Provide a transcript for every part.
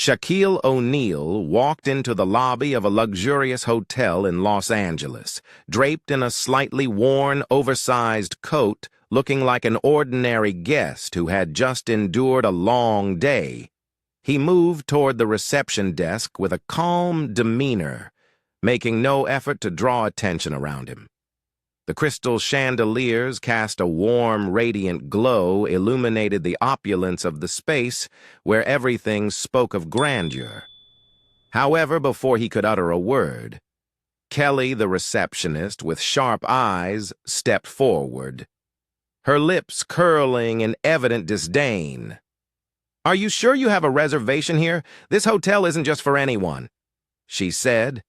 Shaquille O'Neal walked into the lobby of a luxurious hotel in Los Angeles, draped in a slightly worn, oversized coat, looking like an ordinary guest who had just endured a long day. He moved toward the reception desk with a calm demeanor, making no effort to draw attention around him. The crystal chandeliers cast a warm, radiant glow, illuminated the opulence of the space where everything spoke of grandeur. However, before he could utter a word, Kelly, the receptionist, with sharp eyes, stepped forward, her lips curling in evident disdain. "Are you sure you have a reservation here? This hotel isn't just for anyone," she said.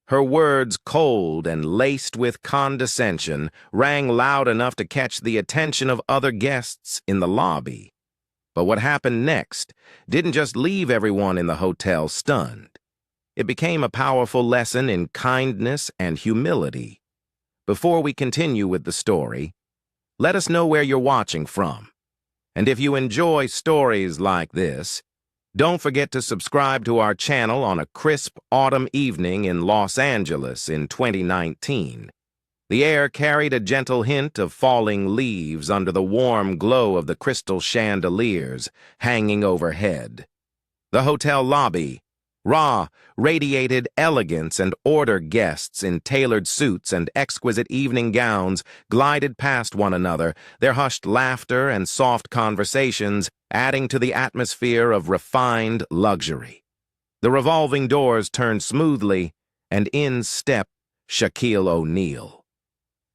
Her words, cold and laced with condescension, rang loud enough to catch the attention of other guests in the lobby. But what happened next didn't just leave everyone in the hotel stunned. It became a powerful lesson in kindness and humility. Before we continue with the story, let us know where you're watching from. And if you enjoy stories like this, don't forget to subscribe to our channel on a crisp autumn evening in Los Angeles in 2019. The air carried a gentle hint of falling leaves under the warm glow of the crystal chandeliers hanging overhead. The hotel lobby, radiated elegance and order. Guests in tailored suits and exquisite evening gowns glided past one another, their hushed laughter and soft conversations adding to the atmosphere of refined luxury. The revolving doors turned smoothly, and in stepped Shaquille O'Neal.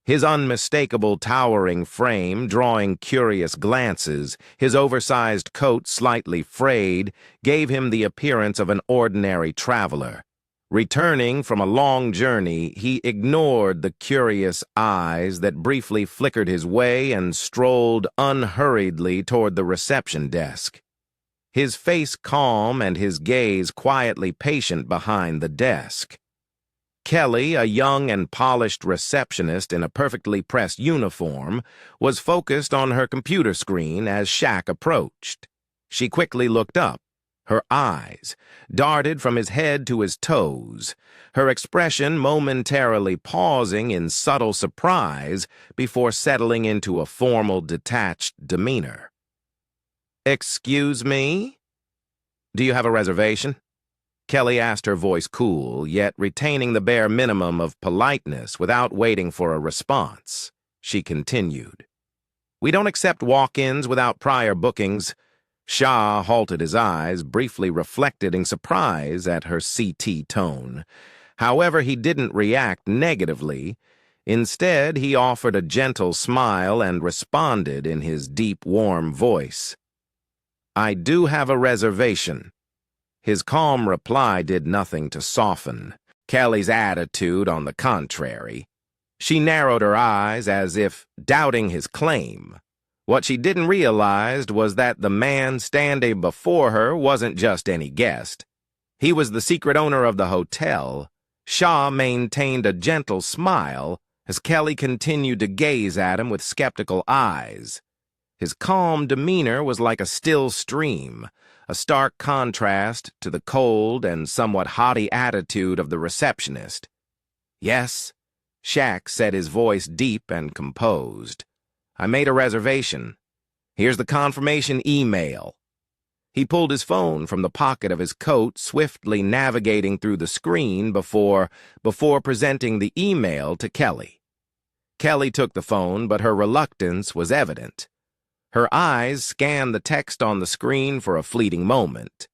His unmistakable towering frame drawing curious glances, his oversized coat slightly frayed, gave him the appearance of an ordinary traveler. Returning from a long journey, he ignored the curious eyes that briefly flickered his way and strolled unhurriedly toward the reception desk. His face calm and his gaze quietly patient behind the desk. Kelly, a young and polished receptionist in a perfectly pressed uniform, was focused on her computer screen as Shaq approached. She quickly looked up. Her eyes darted from his head to his toes, her expression momentarily pausing in subtle surprise before settling into a formal, detached demeanor. "Excuse me? Do you have a reservation?" Kelly asked, her voice cool, yet retaining the bare minimum of politeness without waiting for a response. She continued, "We don't accept walk-ins without prior bookings." Shah halted, his eyes briefly reflecting surprise at her CT tone. However, he didn't react negatively. Instead, he offered a gentle smile and responded in his deep, warm voice, "I do have a reservation." His calm reply did nothing to soften Kelly's attitude. On the contrary, she narrowed her eyes as if doubting his claim. What she didn't realize was that the man standing before her wasn't just any guest. He was the secret owner of the hotel. Shah maintained a gentle smile as Kelly continued to gaze at him with skeptical eyes. His calm demeanor was like a still stream, a stark contrast to the cold and somewhat haughty attitude of the receptionist. "Yes," Shaq said, his voice deep and composed. "I made a reservation. Here's the confirmation email." He pulled his phone from the pocket of his coat, swiftly navigating through the screen before presenting the email to Kelly. Kelly took the phone, but her reluctance was evident. Her eyes scanned the text on the screen for a fleeting moment,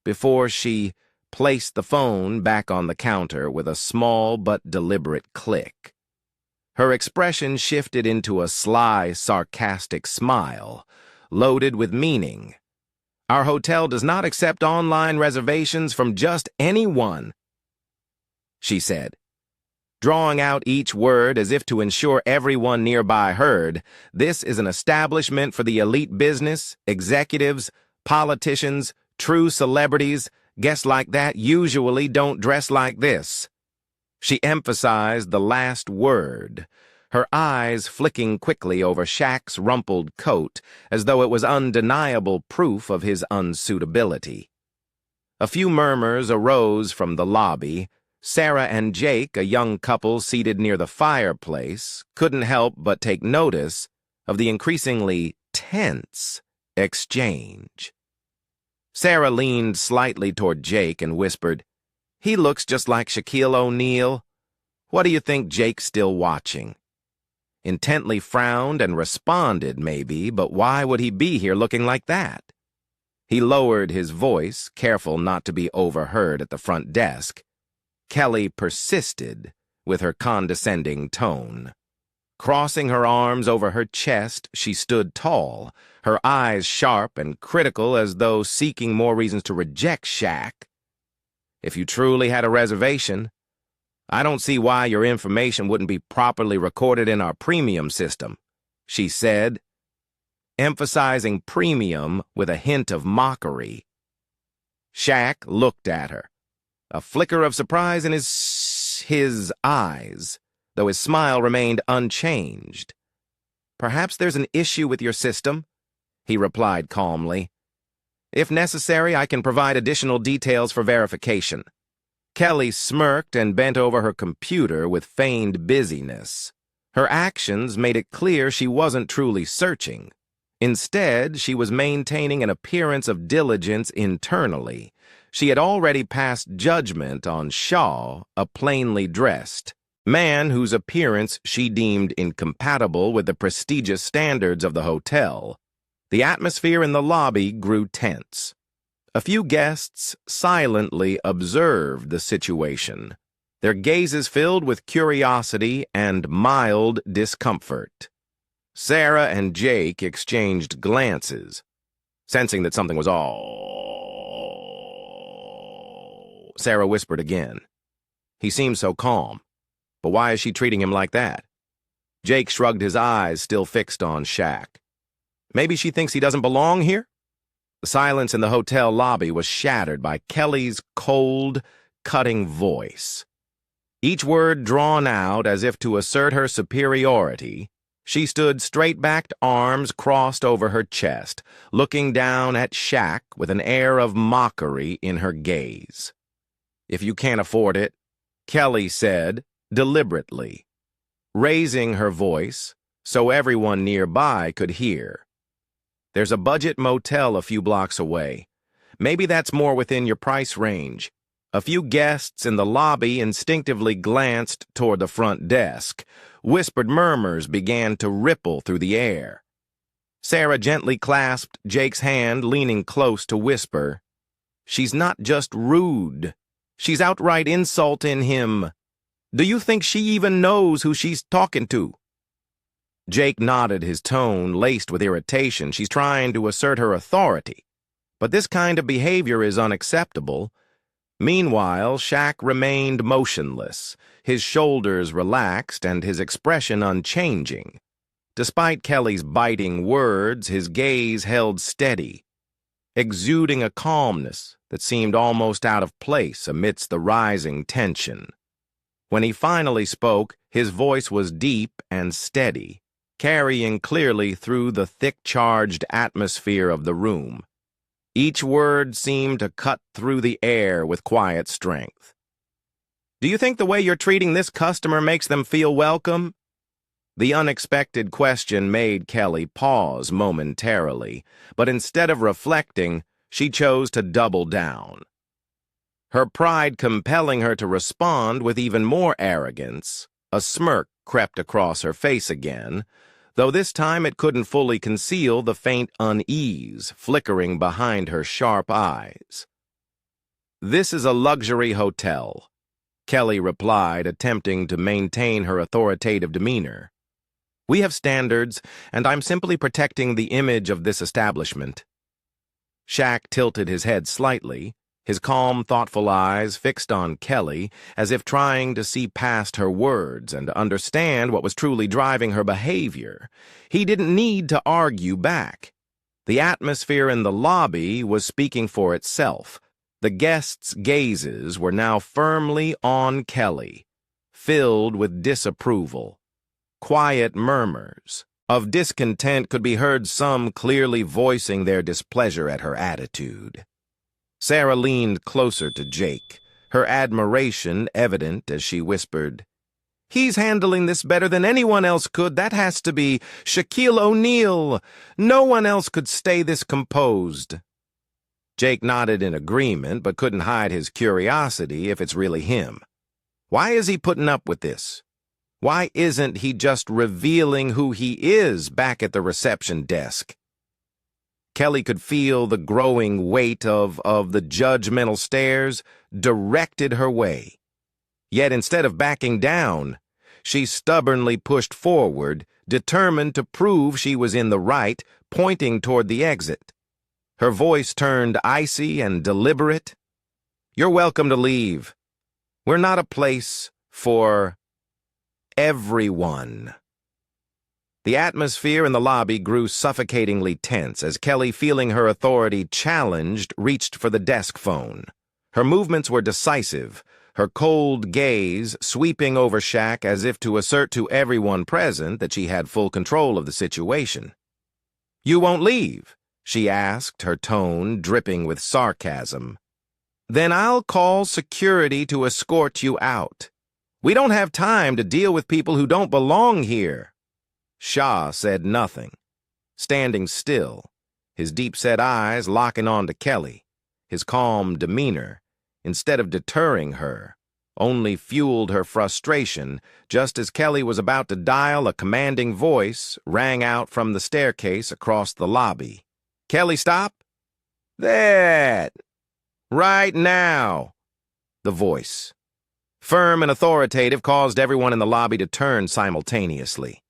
before she placed the phone back on the counter with a small but deliberate click. Her expression shifted into a sly, sarcastic smile, loaded with meaning. "Our hotel does not accept online reservations from just anyone," she said, drawing out each word as if to ensure everyone nearby heard. "This is an establishment for the elite business, executives, politicians, true celebrities. Guests like that usually don't dress like this." She emphasized the last word, her eyes flicking quickly over Shaq's rumpled coat as though it was undeniable proof of his unsuitability. A few murmurs arose from the lobby. Sarah and Jake, a young couple seated near the fireplace, couldn't help but take notice of the increasingly tense exchange. Sarah leaned slightly toward Jake and whispered, "He looks just like Shaquille O'Neal. What do you think Jake's still watching?" Intently frowned and responded, maybe, but why would he be here looking like that? He lowered his voice, careful not to be overheard at the front desk. Kelly persisted with her condescending tone. Crossing her arms over her chest, she stood tall, her eyes sharp and critical as though seeking more reasons to reject Shaq. "If you truly had a reservation, I don't see why your information wouldn't be properly recorded in our premium system," she said, emphasizing premium with a hint of mockery. Shaq looked at her, a flicker of surprise in his eyes, though his smile remained unchanged. "Perhaps there's an issue with your system," he replied calmly. "If necessary, I can provide additional details for verification." Kelly smirked and bent over her computer with feigned busyness. Her actions made it clear she wasn't truly searching. Instead, she was maintaining an appearance of diligence internally. She had already passed judgment on Shaw, a plainly dressed man whose appearance she deemed incompatible with the prestigious standards of the hotel. The atmosphere in the lobby grew tense. A few guests silently observed the situation, their gazes filled with curiosity and mild discomfort. Sarah and Jake exchanged glances, sensing that something was all. Sarah whispered again. "He seems so calm, but why is she treating him like that?" Jake shrugged his eyes, still fixed on Shaq. "Maybe she thinks he doesn't belong here?" The silence in the hotel lobby was shattered by Kelly's cold, cutting voice. Each word drawn out as if to assert her superiority, she stood straight-backed, arms crossed over her chest, looking down at Shaq with an air of mockery in her gaze. "If you can't afford it," Kelly said, deliberately, raising her voice so everyone nearby could hear. "There's a budget motel a few blocks away. Maybe that's more within your price range." A few guests in the lobby instinctively glanced toward the front desk. Whispered murmurs began to ripple through the air. Sarah gently clasped Jake's hand, leaning close to whisper, "She's not just rude. She's outright insulting him. Do you think she even knows who she's talking to?" Jake nodded, his tone laced with irritation. "She's trying to assert her authority, but this kind of behavior is unacceptable." Meanwhile, Shaq remained motionless, his shoulders relaxed and his expression unchanging. Despite Kelly's biting words, his gaze held steady, exuding a calmness that seemed almost out of place amidst the rising tension. When he finally spoke, his voice was deep and steady, carrying clearly through the thick-charged atmosphere of the room. Each word seemed to cut through the air with quiet strength. "Do you think the way you're treating this customer makes them feel welcome?" The unexpected question made Kelly pause momentarily, but instead of reflecting, she chose to double down. Her pride compelling her to respond with even more arrogance, a smirk crept across her face again, though this time it couldn't fully conceal the faint unease flickering behind her sharp eyes. "This is a luxury hotel," Kelly replied, attempting to maintain her authoritative demeanor. "We have standards, and I'm simply protecting the image of this establishment." Shaq tilted his head slightly, his calm, thoughtful eyes fixed on Kelly, as if trying to see past her words and understand what was truly driving her behavior. He didn't need to argue back. The atmosphere in the lobby was speaking for itself. The guests' gazes were now firmly on Kelly, filled with disapproval. Quiet murmurs of discontent could be heard, some clearly voicing their displeasure at her attitude. Sarah leaned closer to Jake, her admiration evident as she whispered, "He's handling this better than anyone else could. That has to be Shaquille O'Neal. No one else could stay this composed." Jake nodded in agreement, but couldn't hide his curiosity if it's really him. Why is he putting up with this? Why isn't he just revealing who he is back at the reception desk? Kelly could feel the growing weight of the judgmental stares directed her way. Yet instead of backing down, she stubbornly pushed forward, determined to prove she was in the right, pointing toward the exit. Her voice turned icy and deliberate. "You're welcome to leave. We're not a place for everyone." The atmosphere in the lobby grew suffocatingly tense as Kelly, feeling her authority challenged, reached for the desk phone. Her movements were decisive, her cold gaze sweeping over Shaq as if to assert to everyone present that she had full control of the situation. "You won't leave?" she asked, her tone dripping with sarcasm. "Then I'll call security to escort you out. We don't have time to deal with people who don't belong here." Shah said nothing, standing still, his deep-set eyes locking on to Kelly. His calm demeanor, instead of deterring her, only fueled her frustration just as Kelly was about to dial a commanding voice rang out from the staircase across the lobby. "Kelly, stop! That! Right now!" The voice, firm and authoritative, caused everyone in the lobby to turn simultaneously.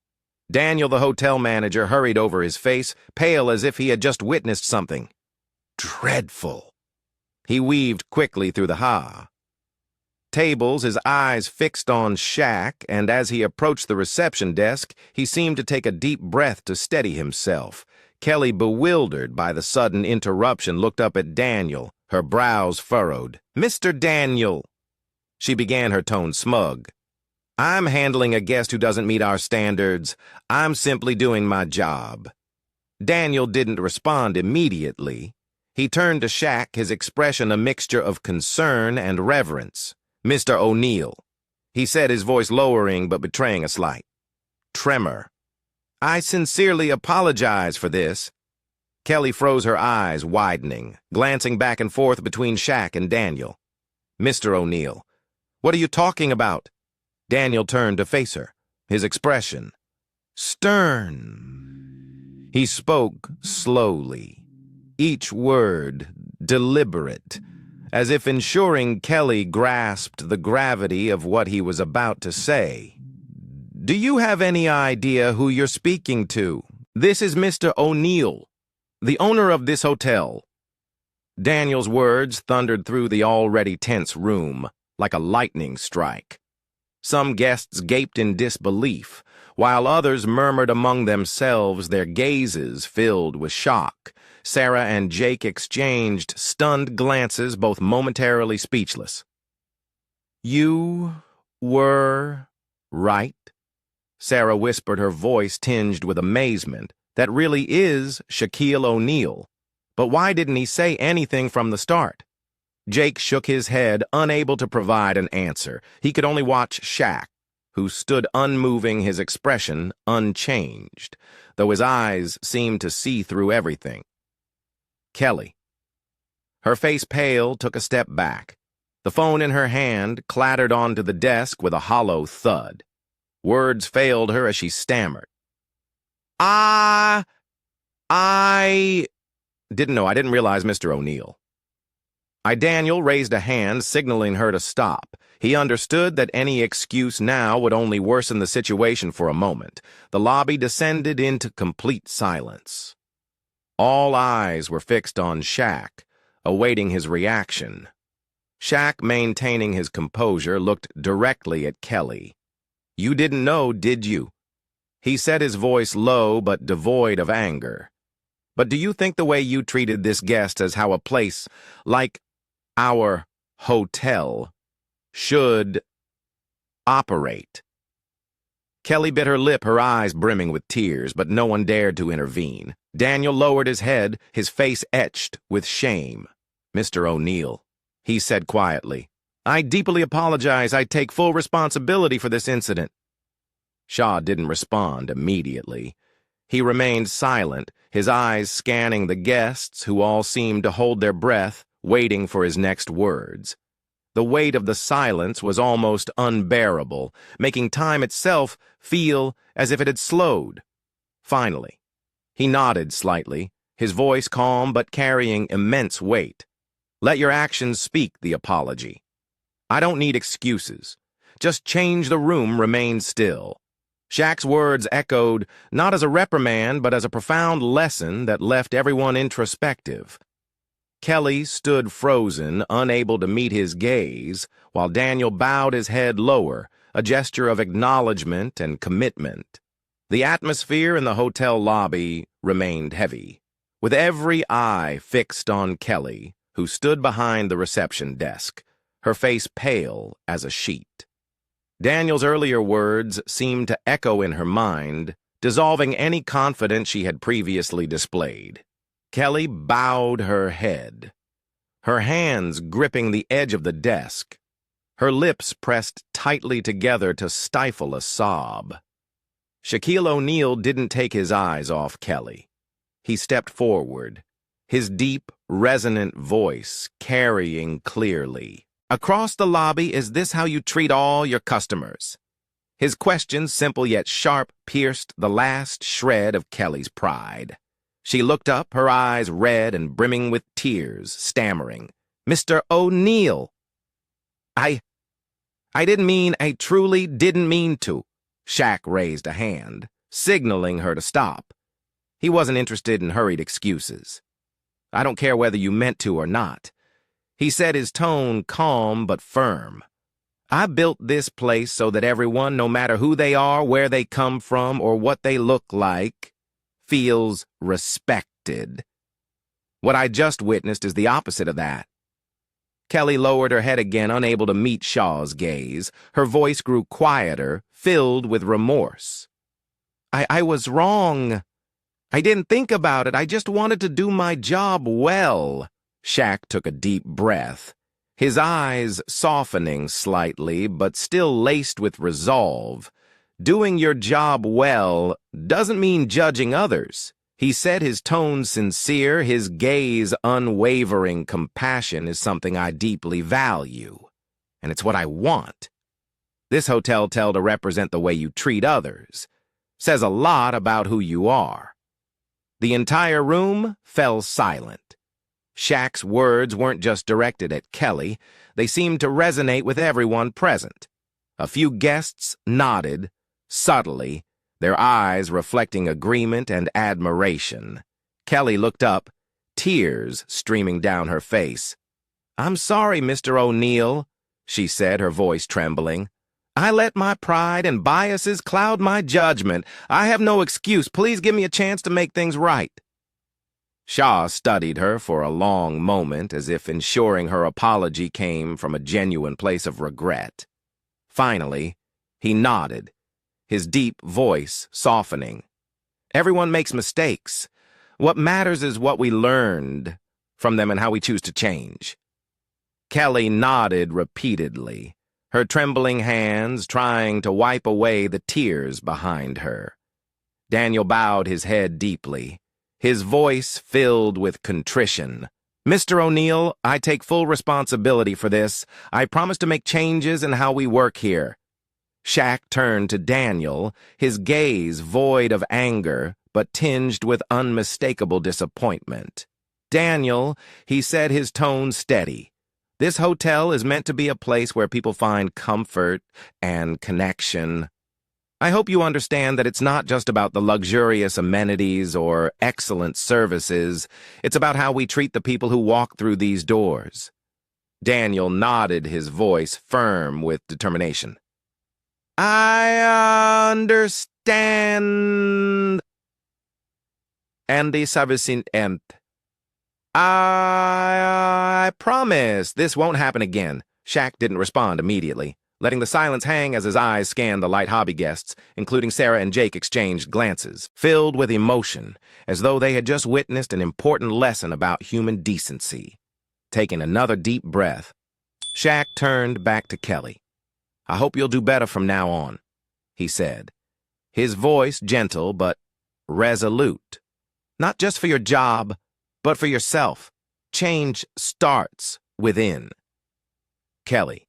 Daniel, the hotel manager, hurried over his face, pale as if he had just witnessed something dreadful. He weaved quickly through the tables, his eyes fixed on Shaq, and as he approached the reception desk, he seemed to take a deep breath to steady himself. Kelly, bewildered by the sudden interruption, looked up at Daniel, her brows furrowed. "Mr. Daniel," she began, her tone smug, "I'm handling a guest who doesn't meet our standards. I'm simply doing my job." Daniel didn't respond immediately. He turned to Shaq, his expression a mixture of concern and reverence. "Mr. O'Neal," he said, his voice lowering but betraying a slight tremor. "I sincerely apologize for this." Kelly froze, her eyes widening, glancing back and forth between Shaq and Daniel. "Mr. O'Neal, what are you talking about?" Daniel turned to face her, his expression stern. He spoke slowly, each word deliberate, as if ensuring Kelly grasped the gravity of what he was about to say. "Do you have any idea who you're speaking to? This is Mr. O'Neal, the owner of this hotel." Daniel's words thundered through the already tense room like a lightning strike. Some guests gaped in disbelief, while others murmured among themselves, their gazes filled with shock. Sarah and Jake exchanged stunned glances, both momentarily speechless. "You were right," Sarah whispered, her voice tinged with amazement. "That really is Shaquille O'Neal. But why didn't he say anything from the start?" Jake shook his head, unable to provide an answer. He could only watch Shaq, who stood unmoving, his expression unchanged, though his eyes seemed to see through everything. Kelly, her face pale, took a step back. The phone in her hand clattered onto the desk with a hollow thud. Words failed her as she stammered. I didn't know. I didn't realize, Mr. O'Neal." Daniel raised a hand, signaling her to stop. He understood that any excuse now would only worsen the situation for a moment. The lobby descended into complete silence. All eyes were fixed on Shaq, awaiting his reaction. Shaq, maintaining his composure, looked directly at Kelly. "You didn't know, did you?" He said, his voice low but devoid of anger. "But do you think the way you treated this guest as how a place like our hotel should operate?" Kelly bit her lip, her eyes brimming with tears, but no one dared to intervene. Daniel lowered his head, his face etched with shame. Mr. O'Neal, he said quietly, I deeply apologize. I take full responsibility for this incident. Shaw didn't respond immediately. He remained silent, his eyes scanning the guests, who all seemed to hold their breath, waiting for his next words. The weight of the silence was almost unbearable, making time itself feel as if it had slowed. Finally, he nodded slightly, his voice calm but carrying immense weight. Let your actions speak the apology. I don't need excuses. Just change the room, remain still. Shaq's words echoed not as a reprimand but as a profound lesson that left everyone introspective. Kelly stood frozen, unable to meet his gaze, while Daniel bowed his head lower, a gesture of acknowledgement and commitment. The atmosphere in the hotel lobby remained heavy, with every eye fixed on Kelly, who stood behind the reception desk, her face pale as a sheet. Daniel's earlier words seemed to echo in her mind, dissolving any confidence she had previously displayed. Kelly bowed her head, her hands gripping the edge of the desk, her lips pressed tightly together to stifle a sob. Shaquille O'Neal didn't take his eyes off Kelly. He stepped forward, his deep, resonant voice carrying clearly. Across the lobby, is this how you treat all your customers? His question, simple yet sharp, pierced the last shred of Kelly's pride. She looked up, her eyes red and brimming with tears, stammering, Mr. O'Neal. I truly didn't mean to. Shaq raised a hand, signaling her to stop. He wasn't interested in hurried excuses. I don't care whether you meant to or not. He said, his tone calm but firm. I built this place so that everyone, no matter who they are, where they come from, or what they look like, feels respected. What I just witnessed is the opposite of that. Kelly lowered her head again, unable to meet Shaw's gaze. Her voice grew quieter, filled with remorse. I was wrong. I didn't think about it. I just wanted to do my job well. Shaq took a deep breath, his eyes softening slightly, but still laced with resolve. Doing your job well doesn't mean judging others. He said, his tone sincere, his gaze unwavering. Compassion is something I deeply value, and it's what I want. This hotel to represent the way you treat others. Says a lot about who you are. The entire room fell silent. Shaq's words weren't just directed at Kelly. They seemed to resonate with everyone present. A few guests nodded, subtly, their eyes reflecting agreement and admiration. Kelly looked up, tears streaming down her face. I'm sorry, Mr. O'Neal, she said, her voice trembling. I let my pride and biases cloud my judgment. I have no excuse. Please give me a chance to make things right. Shaw studied her for a long moment, as if ensuring her apology came from a genuine place of regret. Finally, he nodded, his deep voice softening. Everyone makes mistakes. What matters is what we learned from them and how we choose to change. Kelly nodded repeatedly, her trembling hands trying to wipe away the tears behind her. Daniel bowed his head deeply, his voice filled with contrition. Mr. O'Neal, I take full responsibility for this. I promise to make changes in how we work here. Shaq turned to Daniel, his gaze void of anger, but tinged with unmistakable disappointment. Daniel, he said, his tone steady. This hotel is meant to be a place where people find comfort and connection. I hope you understand that it's not just about the luxurious amenities or excellent services. It's about how we treat the people who walk through these doors. Daniel nodded, his voice firm with determination. I understand. And the servicing end. I promise this won't happen again. Shaq didn't respond immediately, letting the silence hang as his eyes scanned the light hobby guests, including Sarah and Jake exchanged glances, filled with emotion, as though they had just witnessed an important lesson about human decency. Taking another deep breath, Shaq turned back to Kelly. "I hope you'll do better from now on," he said, his voice gentle but resolute. "Not just for your job, but for yourself. Change starts within." Kelly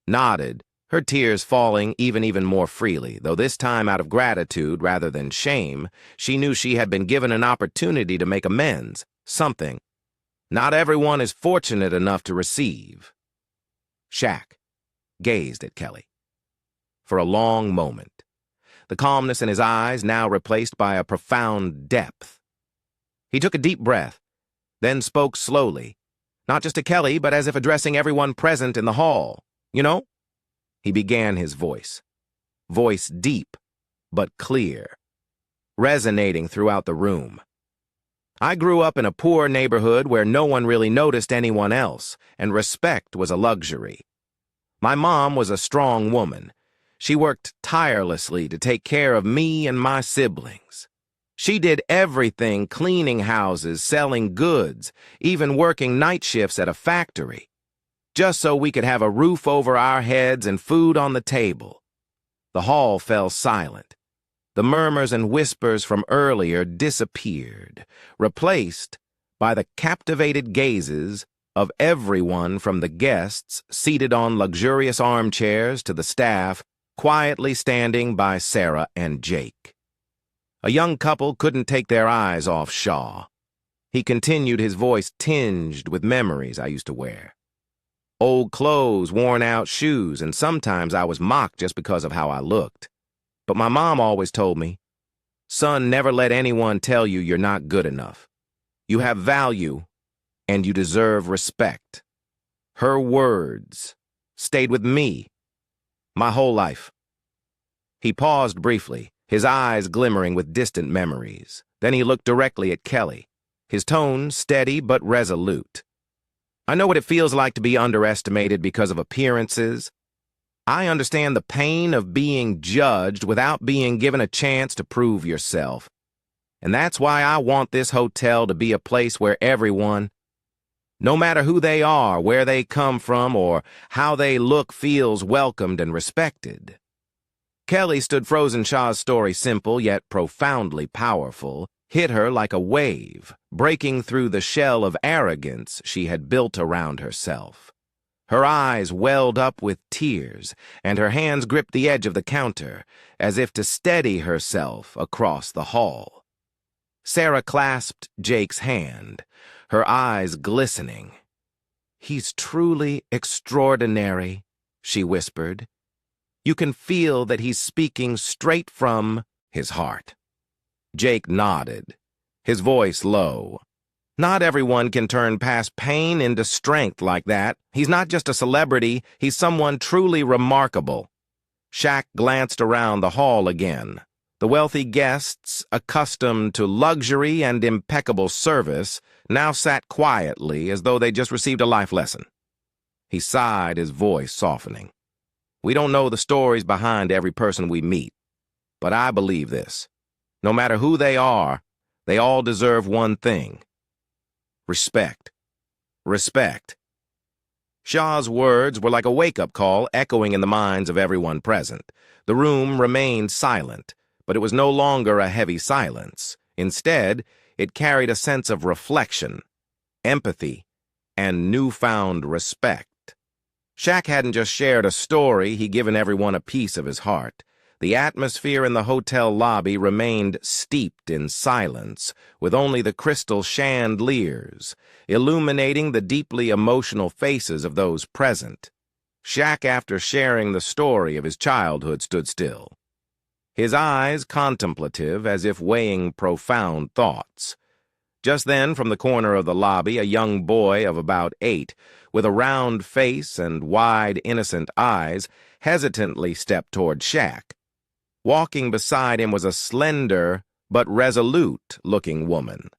nodded, her tears falling even more freely, though this time out of gratitude rather than shame. She knew she had been given an opportunity to make amends, something not everyone is fortunate enough to receive. Shaq gazed at Kelly for a long moment, the calmness in his eyes now replaced by a profound depth. He took a deep breath, then spoke slowly, not just to Kelly, but as if addressing everyone present in the hall. "You know," he began his voice deep but clear, resonating throughout the room. "I grew up in a poor neighborhood where no one really noticed anyone else, and respect was a luxury. My mom was a strong woman. She worked tirelessly to take care of me and my siblings. She did everything, cleaning houses, selling goods, even working night shifts at a factory, just so we could have a roof over our heads and food on the table." The hall fell silent. The murmurs and whispers from earlier disappeared, replaced by the captivated gazes of everyone from the guests seated on luxurious armchairs to the staff quietly standing by Sarah and Jake. A young couple couldn't take their eyes off Shaw. He continued, his voice tinged with memories I used to wear. Old clothes, worn-out shoes, and sometimes I was mocked just because of how I looked. But my mom always told me, "Son, never let anyone tell you you're not good enough. You have value, and you deserve respect." Her words stayed with me my whole life. He paused briefly, his eyes glimmering with distant memories. Then he looked directly at Kelly, his tone steady but resolute. "I know what it feels like to be underestimated because of appearances. I understand the pain of being judged without being given a chance to prove yourself. And that's why I want this hotel to be a place where everyone, no matter who they are, where they come from, or how they look, feels welcomed and respected." Kelly stood frozen. Shaw's story, simple yet profoundly powerful, hit her like a wave, breaking through the shell of arrogance she had built around herself. Her eyes welled up with tears, and her hands gripped the edge of the counter, as if to steady herself across the hall. Sarah clasped Jake's hand, her eyes glistening. "He's truly extraordinary," she whispered. "You can feel that he's speaking straight from his heart." Jake nodded, his voice low. "Not everyone can turn past pain into strength like that. He's not just a celebrity, he's someone truly remarkable." Shaq glanced around the hall again. The wealthy guests, accustomed to luxury and impeccable service, now sat quietly as though they just received a life lesson. He sighed, his voice softening. "We don't know the stories behind every person we meet, but I believe this. No matter who they are, they all deserve one thing: respect. Respect." Shaw's words were like a wake-up call echoing in the minds of everyone present. The room remained silent, but it was no longer a heavy silence. Instead, it carried a sense of reflection, empathy, and newfound respect. Shaq hadn't just shared a story, he'd given everyone a piece of his heart. The atmosphere in the hotel lobby remained steeped in silence, with only the crystal chandeliers illuminating the deeply emotional faces of those present. Shaq, after sharing the story of his childhood, stood still, his eyes contemplative as if weighing profound thoughts. Just then, from the corner of the lobby, a young boy of about 8, with a round face and wide, innocent eyes, hesitantly stepped toward Shaq. Walking beside him was a slender but resolute-looking woman.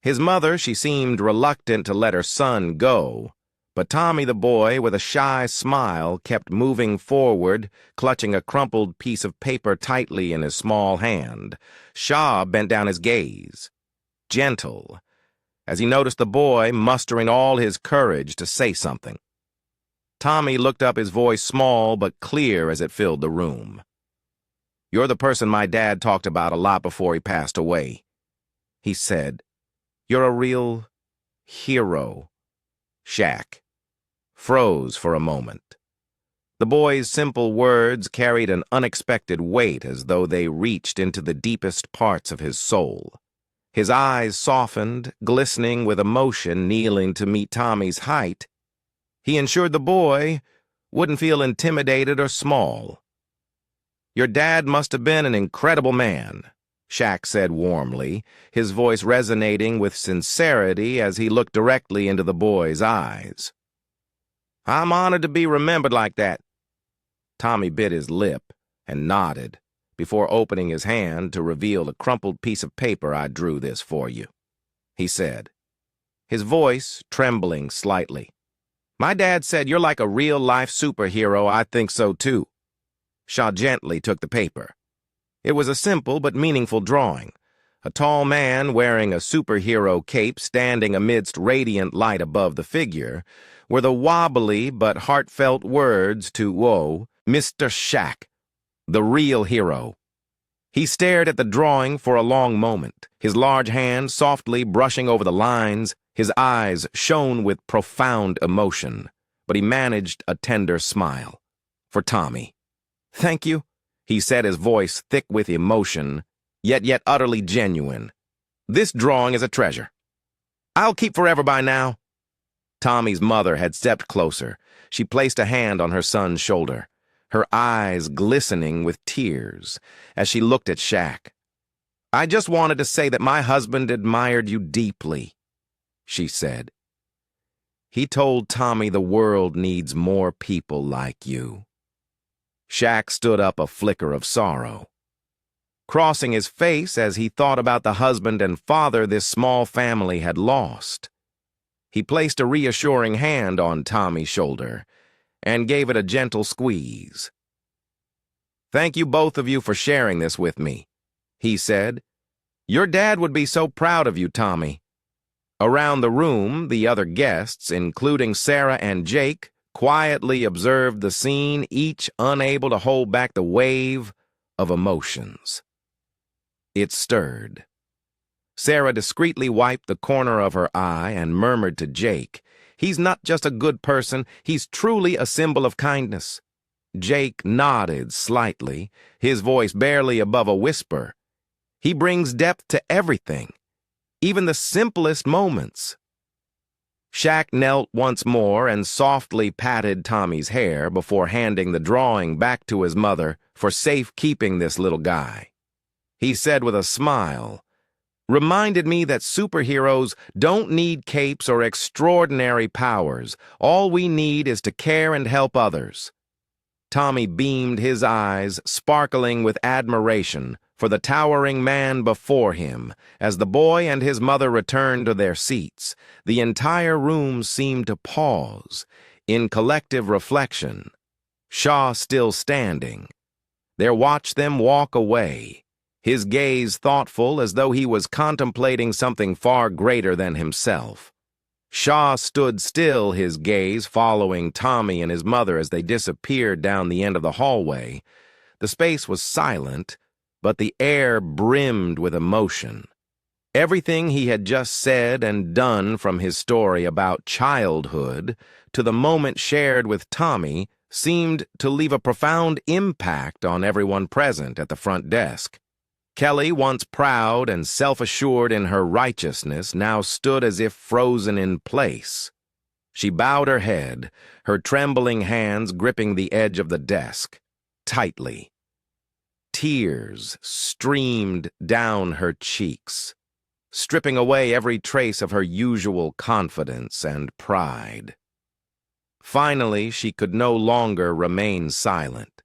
His mother, she seemed reluctant to let her son go, but Tommy the boy, with a shy smile, kept moving forward, clutching a crumpled piece of paper tightly in his small hand. Shaw bent down his gaze, gentle, as he noticed the boy mustering all his courage to say something. Tommy looked up, his voice small but clear as it filled the room. "You're the person my dad talked about a lot before he passed away," he said. "You're a real hero." Shaq froze for a moment. The boy's simple words carried an unexpected weight, as though they reached into the deepest parts of his soul. His eyes softened, glistening with emotion. Kneeling to meet Tommy's height, he ensured the boy wouldn't feel intimidated or small. "Your dad must have been an incredible man," Shaq said warmly, his voice resonating with sincerity as he looked directly into the boy's eyes. "I'm honored to be remembered like that." Tommy bit his lip and nodded before opening his hand to reveal the crumpled piece of paper. "I drew this for you," he said, his voice trembling slightly. "My dad said you're like a real-life superhero." "I think so, too." Shaw gently took the paper. It was a simple but meaningful drawing. A tall man wearing a superhero cape standing amidst radiant light above the figure were the wobbly but heartfelt words to, "Whoa, Mr. Shaq, the real hero." He stared at the drawing for a long moment, his large hand softly brushing over the lines. His eyes shone with profound emotion, but he managed a tender smile. For Tommy. "Thank you," he said, his voice thick with emotion, yet utterly genuine. "This drawing is a treasure. I'll keep forever by now." Tommy's mother had stepped closer. She placed a hand on her son's shoulder, her eyes glistening with tears as she looked at Shaq. "I just wanted to say that my husband admired you deeply," she said. "He told Tommy the world needs more people like you." Shaq stood up, a flicker of sorrow crossing his face as he thought about the husband and father this small family had lost. He placed a reassuring hand on Tommy's shoulder and gave it a gentle squeeze. "Thank you, both of you, for sharing this with me," he said. "Your dad would be so proud of you, Tommy." Around the room, the other guests, including Sarah and Jake, quietly observed the scene, each unable to hold back the wave of emotions. It stirred. Sarah discreetly wiped the corner of her eye and murmured to Jake, "He's not just a good person, he's truly a symbol of kindness." Jake nodded slightly, his voice barely above a whisper. "He brings depth to everything, even the simplest moments." Shaq knelt once more and softly patted Tommy's hair before handing the drawing back to his mother for safekeeping. "This little guy," he said with a smile, "reminded me that superheroes don't need capes or extraordinary powers. All we need is to care and help others." Tommy beamed, his eyes sparkling with admiration for the towering man before him. As the boy and his mother returned to their seats, the entire room seemed to pause in collective reflection. Shaw still standing. There watched them walk away, his gaze thoughtful as though he was contemplating something far greater than himself. Shaw stood still, his gaze following Tommy and his mother as they disappeared down the end of the hallway. The space was silent, but the air brimmed with emotion. Everything he had just said and done, from his story about childhood to the moment shared with Tommy, seemed to leave a profound impact on everyone present at the front desk. Kelly, once proud and self-assured in her righteousness, now stood as if frozen in place. She bowed her head, her trembling hands gripping the edge of the desk tightly. Tears streamed down her cheeks, stripping away every trace of her usual confidence and pride. Finally, she could no longer remain silent.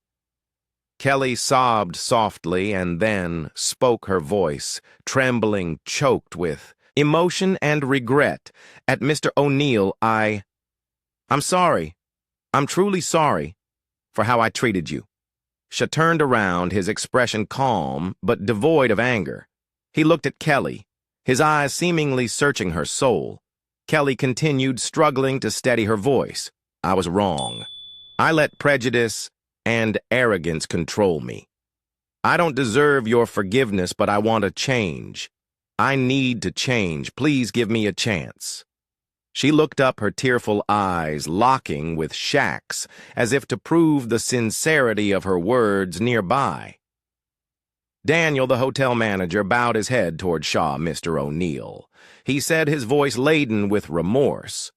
Kelly sobbed softly and then spoke, her voice trembling, choked with emotion and regret. "At Mr. O'Neal, I'm sorry. I'm truly sorry for how I treated you." She turned around, his expression calm but devoid of anger. He looked at Kelly, His eyes seemingly searching her soul. Kelly continued, struggling to steady her voice. I was wrong. I let prejudice and arrogance control me. I don't deserve your forgiveness, but I want to change. I need to change. Please give me a chance. She looked up, her tearful eyes locking with Shaq's, as if to prove the sincerity of her words nearby. Daniel, the hotel manager, bowed his head toward Shaw, Mr. O'Neal. He said, his voice laden with remorse.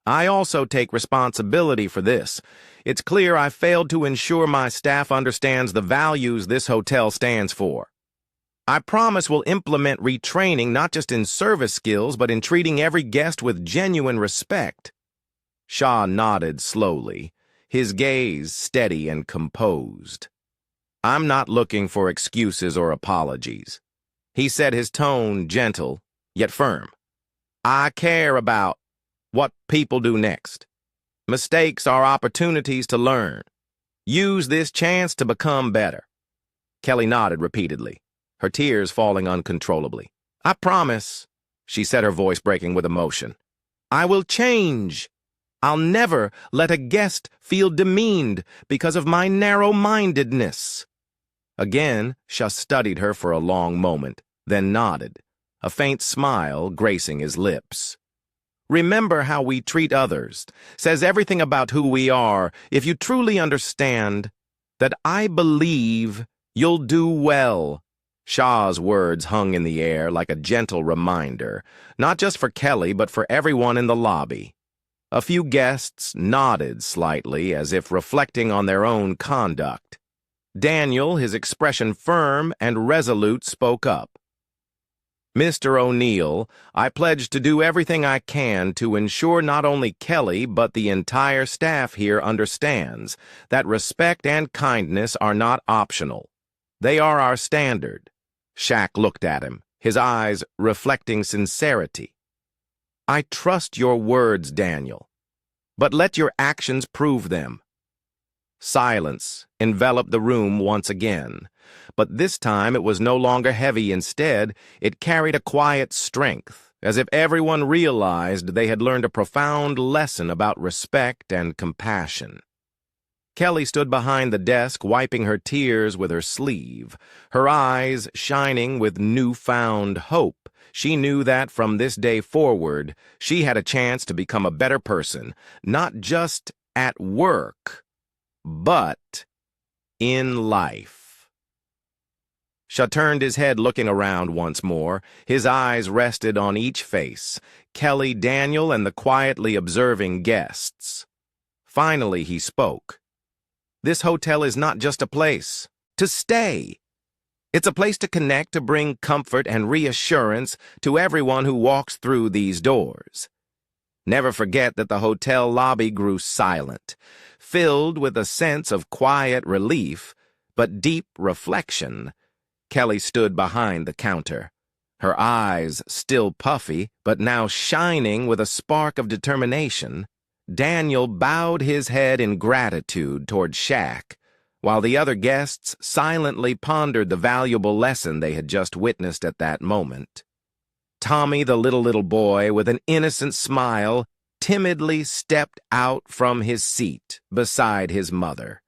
I also take responsibility for this. It's clear I failed to ensure my staff understands the values this hotel stands for. I promise we'll implement retraining not just in service skills, but in treating every guest with genuine respect. Shaw nodded slowly, his gaze steady and composed. I'm not looking for excuses or apologies. He said, his tone gentle, yet firm. I care about what people do next. Mistakes are opportunities to learn. Use this chance to become better. Kelly nodded repeatedly, her tears falling uncontrollably. I promise, she said, her voice breaking with emotion. I will change. I'll never let a guest feel demeaned because of my narrow-mindedness. Again, Shaw studied her for a long moment, then nodded, a faint smile gracing his lips. Remember how we treat others says everything about who we are. If you truly understand that I believe you'll do well. Shaw's words hung in the air like a gentle reminder, not just for Kelly, but for everyone in the lobby. A few guests nodded slightly as if reflecting on their own conduct. Daniel, his expression firm and resolute, spoke up. Mr. O'Neal, I pledge to do everything I can to ensure not only Kelly but the entire staff here understands that respect and kindness are not optional. They are our standard. Shaq looked at him, his eyes reflecting sincerity. I trust your words, Daniel, but let your actions prove them. Silence enveloped the room once again, but this time it was no longer heavy. Instead, it carried a quiet strength, as if everyone realized they had learned a profound lesson about respect and compassion. Kelly stood behind the desk, wiping her tears with her sleeve, her eyes shining with newfound hope. She knew that from this day forward, she had a chance to become a better person, not just at work, but in life. Shaw turned his head, looking around once more. His eyes rested on each face, Kelly, Daniel, and the quietly observing guests. Finally, he spoke. This hotel is not just a place to stay. It's a place to connect, to bring comfort and reassurance to everyone who walks through these doors. Never forget that the hotel lobby grew silent, filled with a sense of quiet relief, but deep reflection. Kelly stood behind the counter, her eyes still puffy, but now shining with a spark of determination. Daniel bowed his head in gratitude toward Shaq, while the other guests silently pondered the valuable lesson they had just witnessed at that moment. Tommy, the little boy, with an innocent smile, timidly stepped out from his seat beside his mother.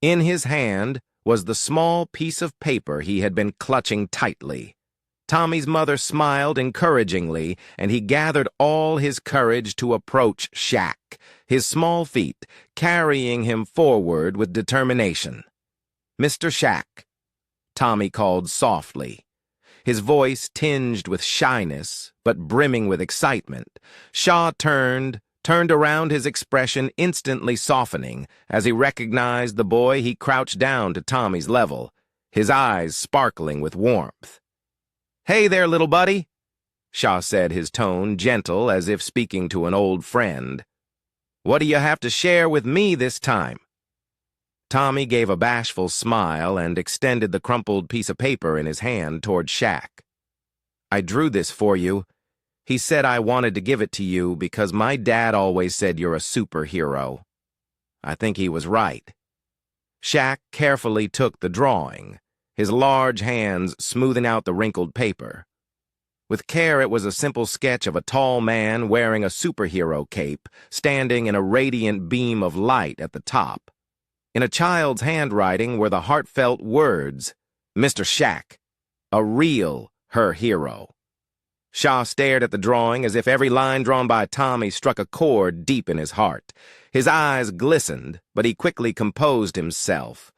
In his hand was the small piece of paper he had been clutching tightly. Tommy's mother smiled encouragingly, and he gathered all his courage to approach Shaq, his small feet carrying him forward with determination. Mr. Shaq, Tommy called softly, his voice tinged with shyness, but brimming with excitement. Shaw turned around, his expression instantly softening as he recognized the boy. He crouched down to Tommy's level, his eyes sparkling with warmth. Hey there, little buddy, Shaw said, his tone gentle as if speaking to an old friend. What do you have to share with me this time? Tommy gave a bashful smile and extended the crumpled piece of paper in his hand toward Shaq. I drew this for you. He said I wanted to give it to you because my dad always said you're a superhero. I think he was right. Shaq carefully took the drawing, his large hands smoothing out the wrinkled paper. With care, it was a simple sketch of a tall man wearing a superhero cape, standing in a radiant beam of light at the top. In a child's handwriting were the heartfelt words, "Mr. Shaq, a real her hero." Shaw stared at the drawing as if every line drawn by Tommy struck a chord deep in his heart. His eyes glistened, but he quickly composed himself.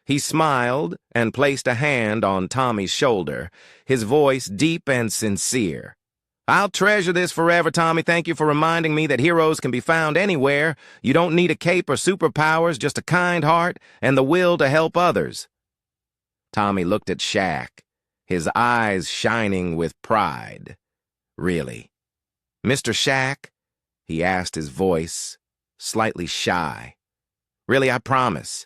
He smiled and placed a hand on Tommy's shoulder, his voice deep and sincere. "I'll treasure this forever, Tommy. Thank you for reminding me that heroes can be found anywhere. You don't need a cape or superpowers, just a kind heart and the will to help others." Tommy looked at Shaq, his eyes shining with pride. "Really? Mr. Shaq?" he asked, his voice slightly shy. "Really, I promise."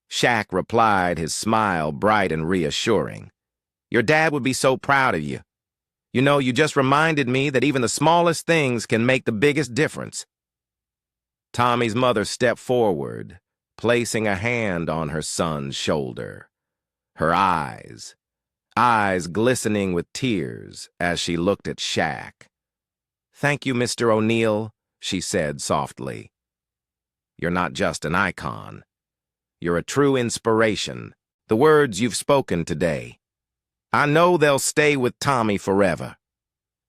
Shaq replied, his smile bright and reassuring. "Your dad would be so proud of you. You know, you just reminded me that even the smallest things can make the biggest difference." Tommy's mother stepped forward, placing a hand on her son's shoulder. Her eyes glistening with tears as she looked at Shaq. "Thank you, Mr. O'Neal," she said softly. "You're not just an icon. You're a true inspiration. The words you've spoken today, I know they'll stay with Tommy forever."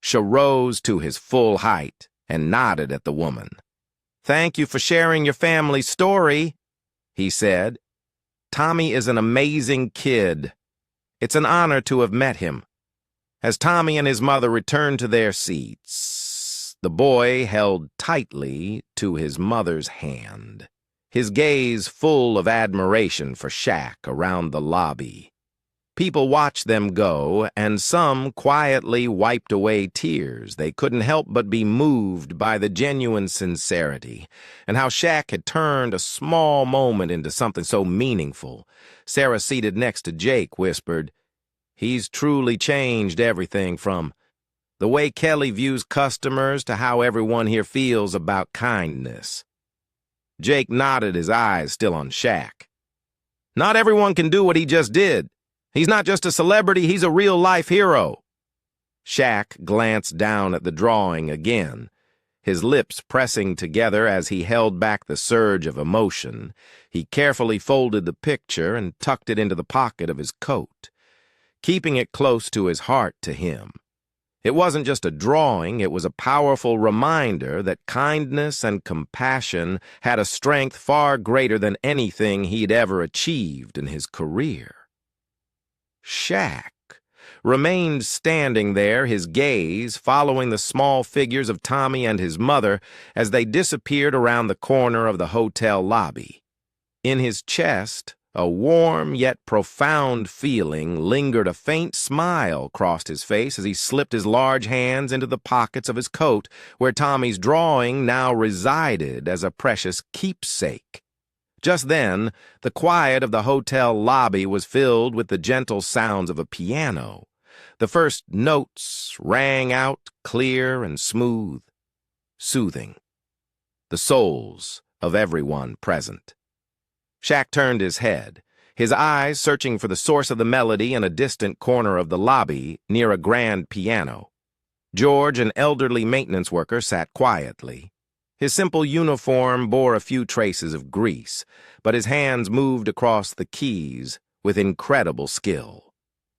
She rose to his full height and nodded at the woman. "Thank you for sharing your family story," he said. "Tommy is an amazing kid. It's an honor to have met him." As Tommy and his mother returned to their seats, the boy held tightly to his mother's hand, his gaze full of admiration for Shaq around the lobby. People watched them go, and some quietly wiped away tears. They couldn't help but be moved by the genuine sincerity, and how Shaq had turned a small moment into something so meaningful. Sarah, seated next to Jake, whispered, "He's truly changed everything from the way Kelly views customers to how everyone here feels about kindness." Jake nodded, his eyes still on Shaq. "Not everyone can do what he just did. He's not just a celebrity, he's a real-life hero." Shaq glanced down at the drawing again, his lips pressing together as he held back the surge of emotion. He carefully folded the picture and tucked it into the pocket of his coat, keeping it close to his heart to him. It wasn't just a drawing, it was a powerful reminder that kindness and compassion had a strength far greater than anything he'd ever achieved in his career. Shaq remained standing there, his gaze following the small figures of Tommy and his mother as they disappeared around the corner of the hotel lobby. In his chest, a warm yet profound feeling lingered. A faint smile crossed his face as he slipped his large hands into the pockets of his coat, where Tommy's drawing now resided as a precious keepsake. Just then, the quiet of the hotel lobby was filled with the gentle sounds of a piano. The first notes rang out clear and smooth, soothing the souls of everyone present. Shaq turned his head, his eyes searching for the source of the melody in a distant corner of the lobby near a grand piano. George, an elderly maintenance worker, sat quietly. His simple uniform bore a few traces of grease, but his hands moved across the keys with incredible skill.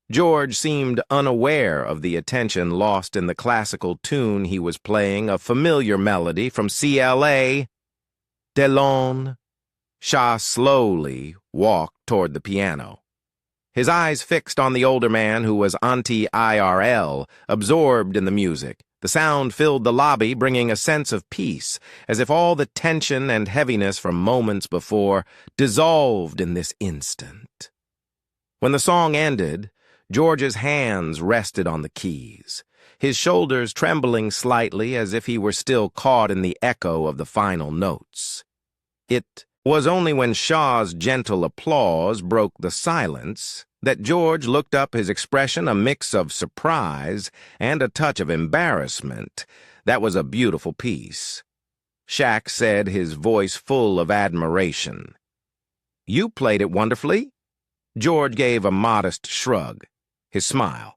George seemed unaware of the attention lost in the classical tune he was playing, a familiar melody from CLA. Delon. Shaw slowly walked toward the piano, his eyes fixed on the older man who was anti-IRL, absorbed in the music. The sound filled the lobby, bringing a sense of peace, as if all the tension and heaviness from moments before dissolved in this instant. When the song ended, George's hands rested on the keys, his shoulders trembling slightly as if he were still caught in the echo of the final notes. It was only when Shaw's gentle applause broke the silence that George looked up, his expression a mix of surprise and a touch of embarrassment. "That was a beautiful piece," Shaq said, his voice full of admiration. "You played it wonderfully." George gave a modest shrug, his smile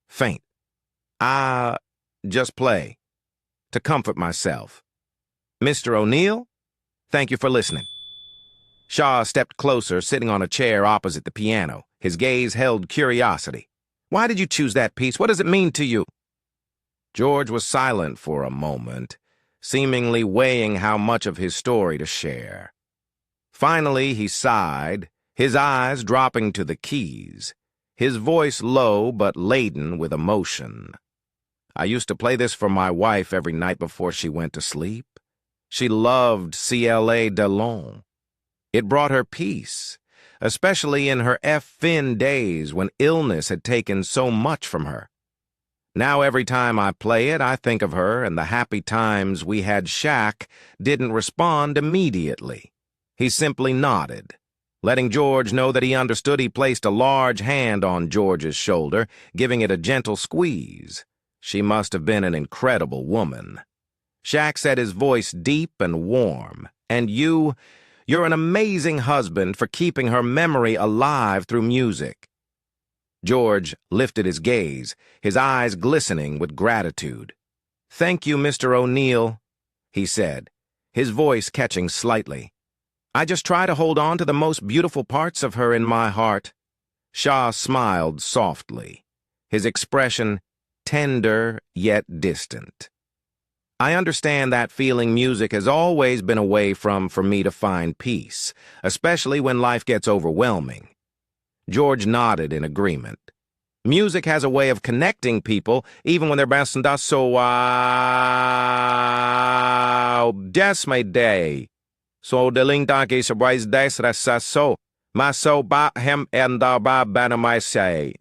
faint. I just play, to comfort myself. Mr. O'Neal, thank you for listening. Shaw stepped closer, sitting on a chair opposite the piano. His gaze held curiosity. Why did you choose that piece? What does it mean to you? George was silent for a moment, seemingly weighing how much of his story to share. Finally, he sighed, his eyes dropping to the keys, his voice low but laden with emotion. I used to play this for my wife every night before she went to sleep. She loved CLA Delon. It brought her peace, especially in her fin days when illness had taken so much from her. Now every time I play it, I think of her and the happy times we had. Shaq didn't respond immediately. He simply nodded, letting George know that he understood. He placed a large hand on George's shoulder, giving it a gentle squeeze. She must have been an incredible woman. Shaq said, his voice deep and warm, "And you're an amazing husband for keeping her memory alive through music." George lifted his gaze, his eyes glistening with gratitude. "Thank you, Mr. O'Neal," he said, his voice catching slightly. "I just try to hold on to the most beautiful parts of her in my heart." Shaw smiled softly, his expression tender yet distant. "I understand that feeling. Music has always been a way for me to find peace, especially when life gets overwhelming." George nodded in agreement. "Music has a way of connecting people, even when they're best and so wow. That's my day. So the link donkey surprise days so my so ba hem and ba banner my say."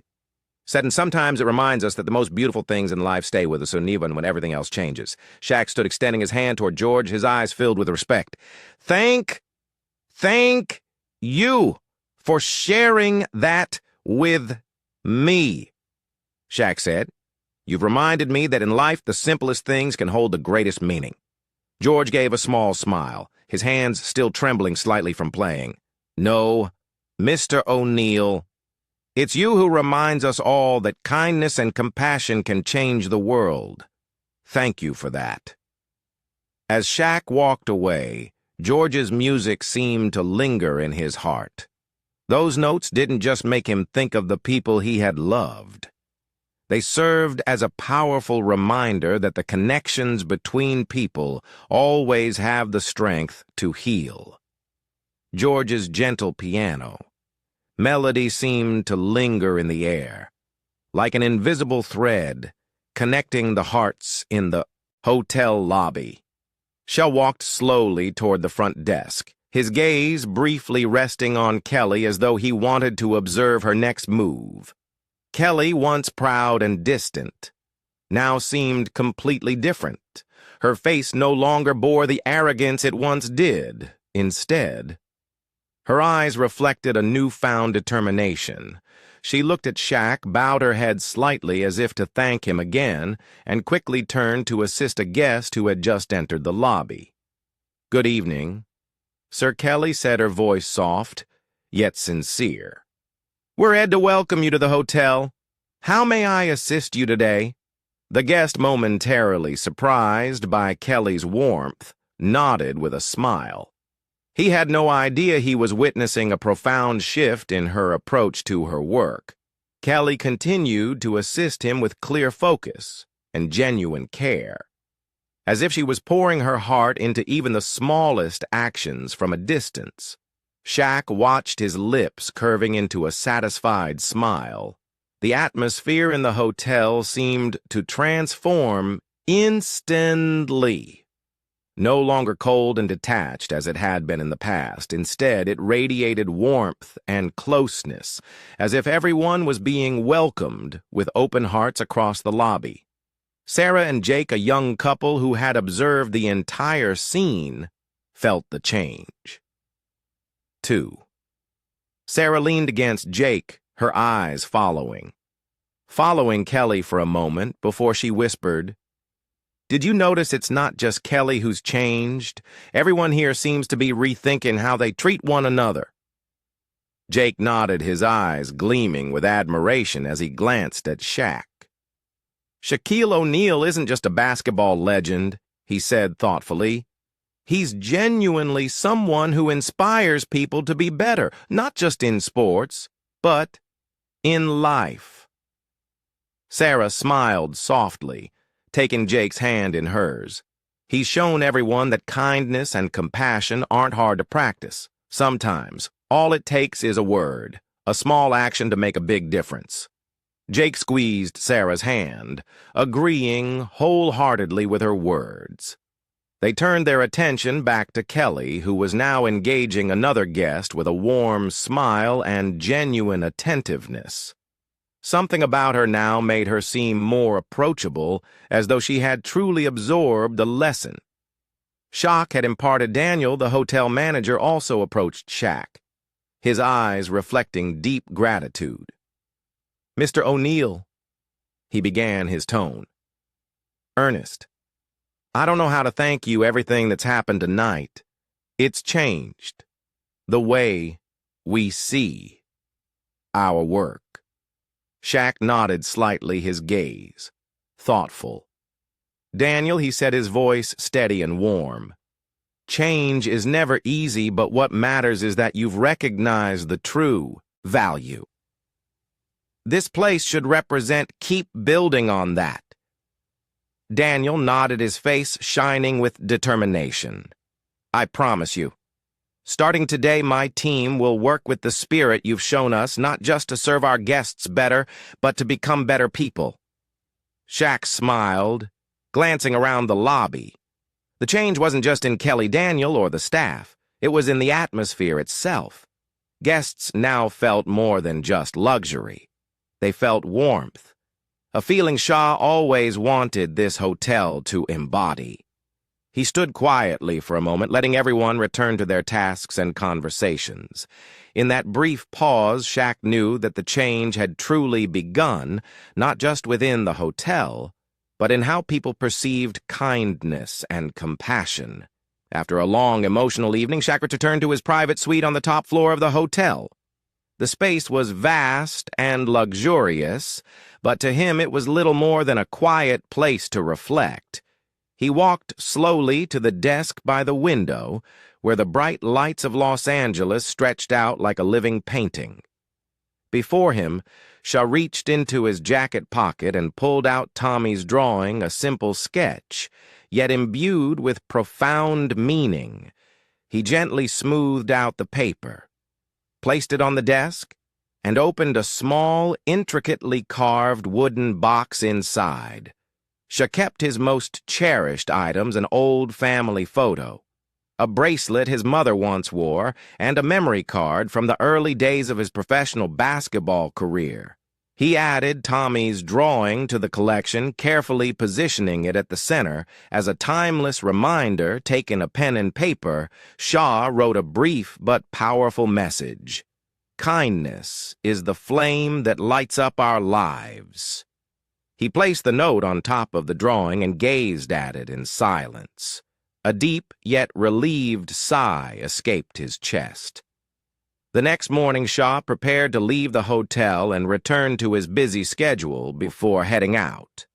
Said, and sometimes it reminds us that the most beautiful things in life stay with us, even when everything else changes. Shaq stood extending his hand toward George, his eyes filled with respect. Thank you for sharing that with me," Shaq said. "You've reminded me that in life the simplest things can hold the greatest meaning." George gave a small smile, his hands still trembling slightly from playing. "No, Mr. O'Neal, it's you who reminds us all that kindness and compassion can change the world. Thank you for that." As Shaq walked away, George's music seemed to linger in his heart. Those notes didn't just make him think of the people he had loved. They served as a powerful reminder that the connections between people always have the strength to heal. George's gentle piano. Melody seemed to linger in the air, like an invisible thread connecting the hearts in the hotel lobby. Shaw walked slowly toward the front desk, his gaze briefly resting on Kelly as though he wanted to observe her next move. Kelly, once proud and distant, now seemed completely different. Her face no longer bore the arrogance it once did. Instead, her eyes reflected a newfound determination. She looked at Shaq, bowed her head slightly as if to thank him again, and quickly turned to assist a guest who had just entered the lobby. "Good evening," Sir Kelly said, her voice soft, yet sincere. "We're Ed to welcome you to the hotel. How may I assist you today?" The guest, momentarily surprised by Kelly's warmth, nodded with a smile. He had no idea he was witnessing a profound shift in her approach to her work. Kelly continued to assist him with clear focus and genuine care, as if she was pouring her heart into even the smallest actions from a distance. Shaq watched his lips curving into a satisfied smile. The atmosphere in the hotel seemed to transform instantly. No longer cold and detached as it had been in the past. Instead, it radiated warmth and closeness, as if everyone was being welcomed with open hearts across the lobby. Sarah and Jake, a young couple who had observed the entire scene, felt the change. 2. Sarah leaned against Jake, her eyes following Kelly for a moment before she whispered, "Did you notice it's not just Kelly who's changed? Everyone here seems to be rethinking how they treat one another." Jake nodded, his eyes gleaming with admiration as he glanced at Shaq. Shaquille O'Neal isn't just a basketball legend, he said thoughtfully. He's genuinely someone who inspires people to be better, not just in sports, but in life. Sarah smiled softly, taking Jake's hand in hers. He's shown everyone that kindness and compassion aren't hard to practice. Sometimes, all it takes is a word, a small action to make a big difference. Jake squeezed Sarah's hand, agreeing wholeheartedly with her words. They turned their attention back to Kelly, who was now engaging another guest with a warm smile and genuine attentiveness. Something about her now made her seem more approachable, as though she had truly absorbed a lesson. Shock had imparted Daniel, the hotel manager, also approached Shaq, his eyes reflecting deep gratitude. "Mr. O'Neal," he began his tone. "Ernest, I don't know how to thank you everything that's happened tonight. It's changed the way we see our work." Shaq nodded slightly, his gaze thoughtful. "Daniel," he said, his voice steady and warm, "change is never easy, but what matters is that you've recognized the true value. This place should represent keep building on that." Daniel nodded, his face shining with determination. "I promise you. Starting today, my team will work with the spirit you've shown us, not just to serve our guests better, but to become better people." Shaq smiled, glancing around the lobby. The change wasn't just in Kelly Daniel or the staff. It was in the atmosphere itself. Guests now felt more than just luxury. They felt warmth, a feeling Shaw always wanted this hotel to embody. He stood quietly for a moment, letting everyone return to their tasks and conversations. In that brief pause, Shaq knew that the change had truly begun, not just within the hotel, but in how people perceived kindness and compassion. After a long, emotional evening, Shaq returned to his private suite on the top floor of the hotel. The space was vast and luxurious, but to him it was little more than a quiet place to reflect. He walked slowly to the desk by the window, where the bright lights of Los Angeles stretched out like a living painting. Before him, Shaw reached into his jacket pocket and pulled out Tommy's drawing, a simple sketch, yet imbued with profound meaning. He gently smoothed out the paper, placed it on the desk, and opened a small, intricately carved wooden box inside. Shaw kept his most cherished items, an old family photo, a bracelet his mother once wore, and a memory card from the early days of his professional basketball career. He added Tommy's drawing to the collection, carefully positioning it at the center. As a timeless reminder, taking a pen and paper, Shaw wrote a brief but powerful message. "Kindness is the flame that lights up our lives." He placed the note on top of the drawing and gazed at it in silence. A deep yet relieved sigh escaped his chest. The next morning, Shaw prepared to leave the hotel and return to his busy schedule before heading out.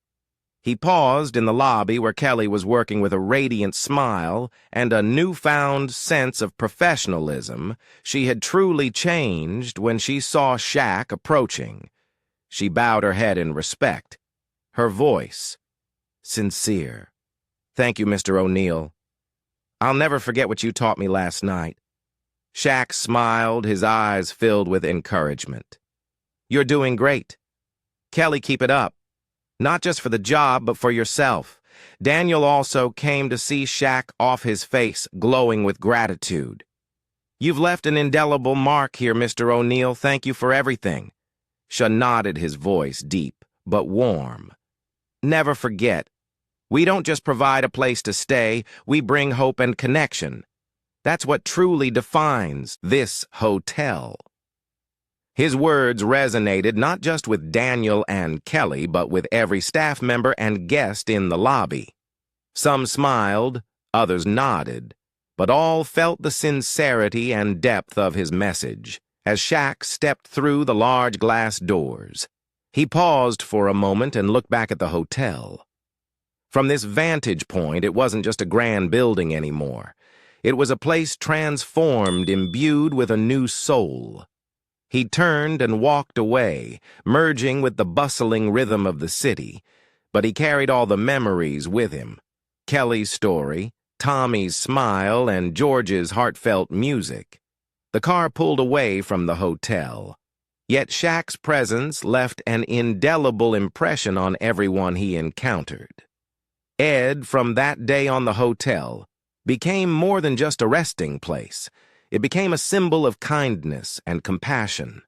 He paused in the lobby where Kelly was working with a radiant smile and a newfound sense of professionalism. She had truly changed when she saw Shaq approaching. She bowed her head in respect, her voice sincere. "Thank you, Mr. O'Neal. I'll never forget what you taught me last night." Shaq smiled, his eyes filled with encouragement. "You're doing great. Kelly, keep it up. Not just for the job, but for yourself." Daniel also came to see Shaq off, his face glowing with gratitude. "You've left an indelible mark here, Mr. O'Neal. Thank you for everything." Shaw nodded, his voice deep but warm. "Never forget, we don't just provide a place to stay, we bring hope and connection. That's what truly defines this hotel." His words resonated not just with Daniel and Kelly, but with every staff member and guest in the lobby. Some smiled, others nodded, but all felt the sincerity and depth of his message as Shaq stepped through the large glass doors. He paused for a moment and looked back at the hotel. From this vantage point, it wasn't just a grand building anymore. It was a place transformed, imbued with a new soul. He turned and walked away, merging with the bustling rhythm of the city, but he carried all the memories with him. Kelly's story, Tommy's smile, and George's heartfelt music. The car pulled away from the hotel. Yet Shaq's presence left an indelible impression on everyone he encountered. Ed, from that day on the hotel, became more than just a resting place. It became a symbol of kindness and compassion.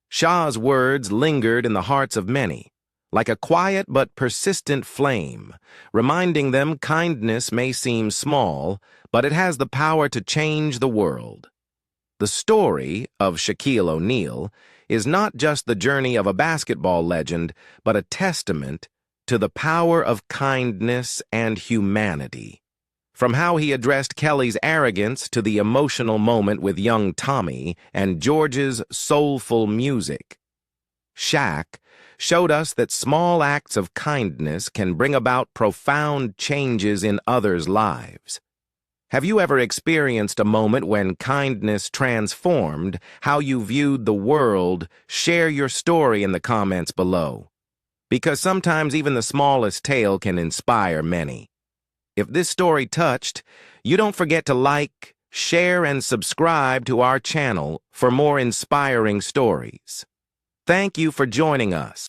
Shaw's words lingered in the hearts of many, like a quiet but persistent flame, reminding them kindness may seem small, but it has the power to change the world. The story of Shaquille O'Neal is not just the journey of a basketball legend, but a testament to the power of kindness and humanity. From how he addressed Kelly's arrogance to the emotional moment with young Tommy and George's soulful music, Shaq showed us that small acts of kindness can bring about profound changes in others' lives. Have you ever experienced a moment when kindness transformed how you viewed the world? Share your story in the comments below. Because sometimes even the smallest tale can inspire many. If this story touched, you don't forget to like, share, and subscribe to our channel for more inspiring stories. Thank you for joining us.